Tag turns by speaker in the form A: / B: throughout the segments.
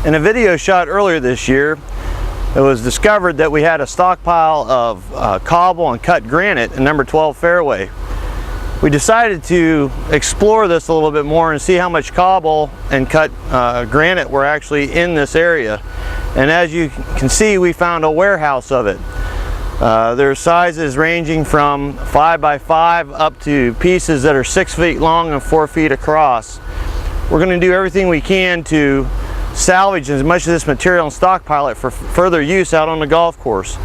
A: In a video shot earlier this year, it was discovered that we had a stockpile of cobble and cut granite in number 12 fairway. We decided to explore this a little bit more and see how much cobble and cut granite were actually in this area. And as you can see, we found a warehouse of it. There are sizes ranging from 5 by 5 up to pieces that are 6 feet long and 4 feet across. We're going to do everything we can to salvage as much of this material and stockpile it for further use out on the golf course.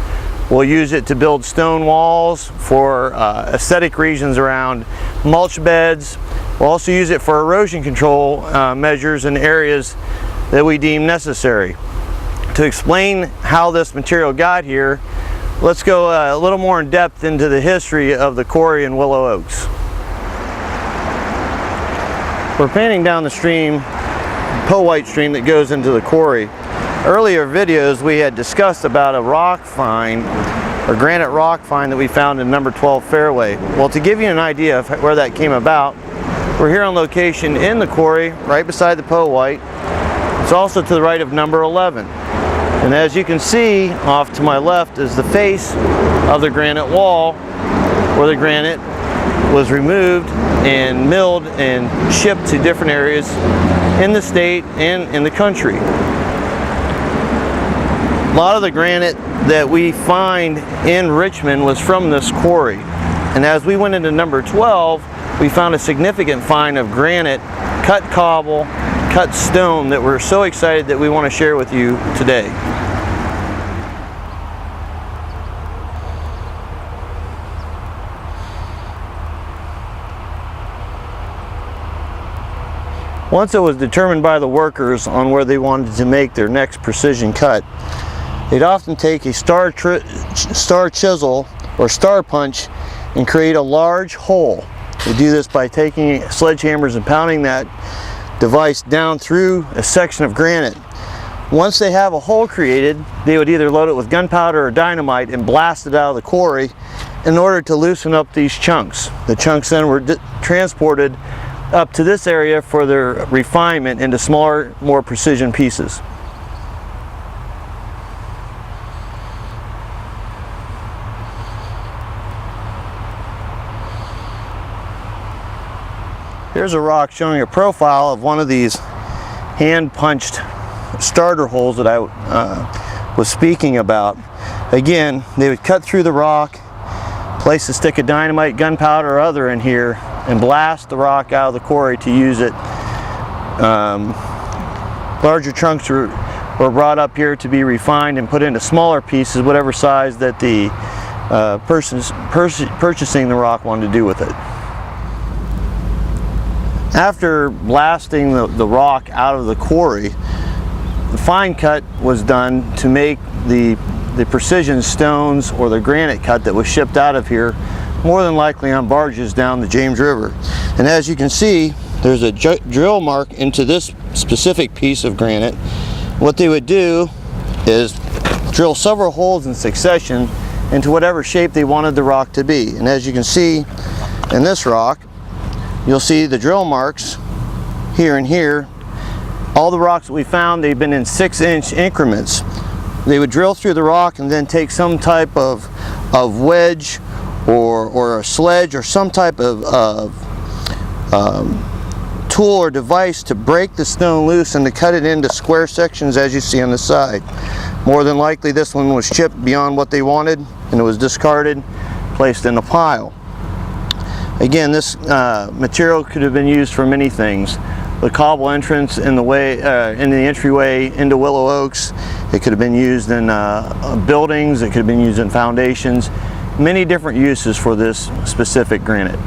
A: We'll use it to build stone walls for aesthetic reasons around mulch beds. We'll also use it for erosion control measures in areas that we deem necessary. To explain how this material got here, let's go a little more in depth into the history of the quarry in Willow Oaks. We're painting down the stream, White stream that goes into the quarry. Earlier videos we had discussed about a rock find, or granite rock find, that we found in number 12 fairway. Well, to give you an idea of where that came about, we're here on location in the quarry right beside the White. It's also to the right of number 11. And as you can see, off to my left is the face of the granite wall where the granite was removed and milled and shipped to different areas in the state and in the country. A lot of the granite that we find in Richmond was from this quarry. And as we went into number 12, we found a significant find of granite, cut cobble, cut stone that we're so excited that we want to share with you today. Once it was determined by the workers on where they wanted to make their next precision cut, they'd often take a star chisel or star punch and create a large hole. They do this by taking sledgehammers and pounding that device down through a section of granite. Once they have a hole created, they would either load it with gunpowder or dynamite and blast it out of the quarry in order to loosen up these chunks. The chunks then were transported up to this area for their refinement into smaller, more precision pieces. Here's a rock showing a profile of one of these hand-punched starter holes that I was speaking about. Again, they would cut through the rock, place a stick of dynamite, gunpowder, or other in here, and blast the rock out of the quarry to use it. Larger chunks were brought up here to be refined and put into smaller pieces, whatever size that the person purchasing the rock wanted to do with it. After blasting the rock out of the quarry, the fine cut was done to make the precision stones or the granite cut that was shipped out of here, more than likely on barges down the James River. And as you can see, there's a drill mark into this specific piece of granite. What they would do is drill several holes in succession into whatever shape they wanted the rock to be. And as you can see in this rock, you'll see the drill marks here and here. All the rocks that we found, they've been in 6-inch increments. They would drill through the rock and then take some type of wedge or a sledge or some type of tool or device to break the stone loose and to cut it into square sections as you see on the side. More than likely this one was chipped beyond what they wanted and it was discarded, placed in a pile. Again, this material could have been used for many things. The cobble entrance in the entryway into Willow Oaks, it could have been used in buildings, it could have been used in foundations. Many different uses for this specific granite.